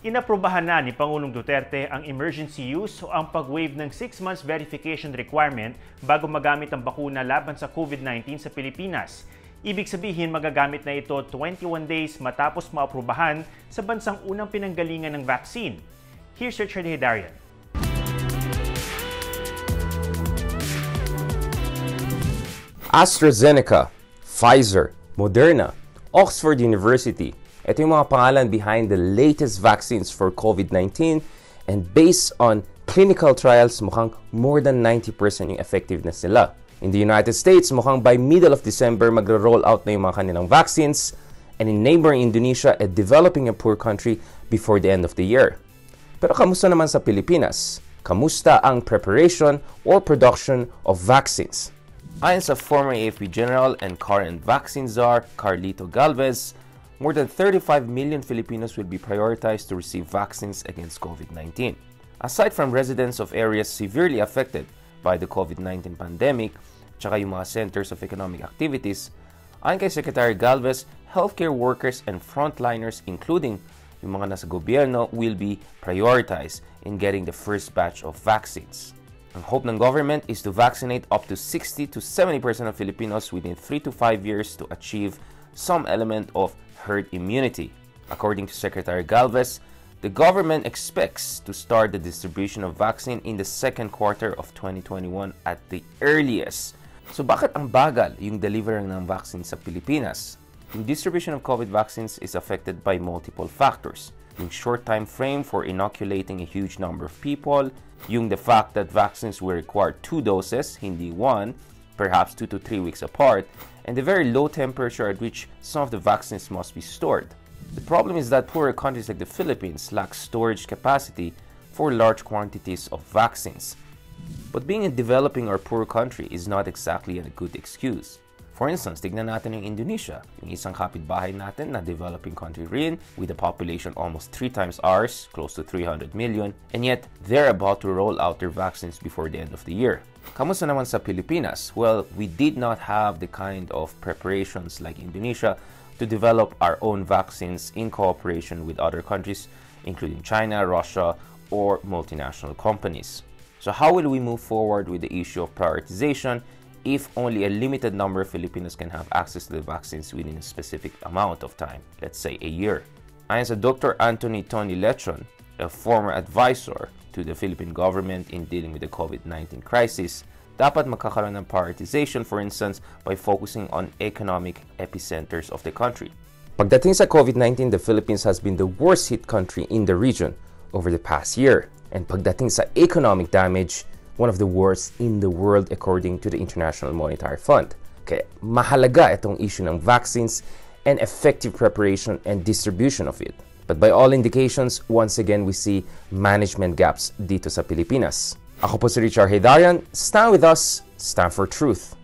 Inaprubahan na ni Pangulong Duterte ang emergency use o ang pag-waive ng 6 months verification requirement bago magamit ang bakuna laban sa COVID-19 sa Pilipinas. Ibig sabihin magagamit na ito 21 days matapos maaprubahan sa bansang unang pinanggalingan ng vaccine. Here's Richard Hedarian. AstraZeneca, Pfizer, Moderna, Oxford University. Ito yung mga pangalan behind the latest vaccines for COVID-19, and based on clinical trials, mukhang more than 90% yung effectiveness nila. In the United States, mukhang by middle of December, magro-roll out na yung mga kanilang vaccines, and in neighboring Indonesia, a developing and poor country, before the end of the year. Pero kamusta naman sa Pilipinas? Kamusta ang preparation or production of vaccines? Ayon sa former AFP General and current vaccine czar, Carlito Galvez, more than 35 million Filipinos will be prioritized to receive vaccines against COVID-19. Aside from residents of areas severely affected by the COVID-19 pandemic, tsaka yung mga centers of economic activities, ayon kay Secretary Galvez, healthcare workers and frontliners, including yung mga nasa gobyerno, will be prioritized in getting the first batch of vaccines. Ang hope ng government is to vaccinate up to 60 to 70% of Filipinos within 3 to 5 years to achieve some element of herd immunity. According to Secretary Galvez, the government expects to start the distribution of vaccine in the second quarter of 2021 at the earliest. So bakit ang bagal yung delivery ng vaccine sa Pilipinas? Yung distribution of COVID vaccines is affected by multiple factors. Yung short time frame for inoculating a huge number of people, yung the fact that vaccines will require 2 doses, hindi 1, perhaps 2 to 3 weeks apart, and the very low temperature at which some of the vaccines must be stored. The problem is that poorer countries like the Philippines lack storage capacity for large quantities of vaccines. But being a developing or poor country is not exactly a good excuse. For instance, tignan natin yung Indonesia, yung isang kapitbahay natin na developing country rin with a population almost 3 times ours, close to 300 million, and yet they're about to roll out their vaccines before the end of the year. Kamusta naman sa Pilipinas? Well, we did not have the kind of preparations like Indonesia to develop our own vaccines in cooperation with other countries, including China, Russia, or multinational companies. So how will we move forward with the issue of prioritization if only a limited number of Filipinos can have access to the vaccines within a specific amount of time, let's say a year? Ayon sa Dr. Anthony Tony Lechon, a former advisor to the Philippine government in dealing with the COVID-19 crisis, dapat magkakaroon ng prioritization, for instance, by focusing on economic epicenters of the country. Pagdating sa COVID-19, the Philippines has been the worst hit country in the region over the past year. And pagdating sa economic damage, one of the worst in the world according to the International Monetary Fund. Kaya mahalaga itong issue ng vaccines and effective preparation and distribution of it. But by all indications, once again, we see management gaps dito sa Pilipinas. Ako po si Richard Hedarian. Stand with us, stand for truth.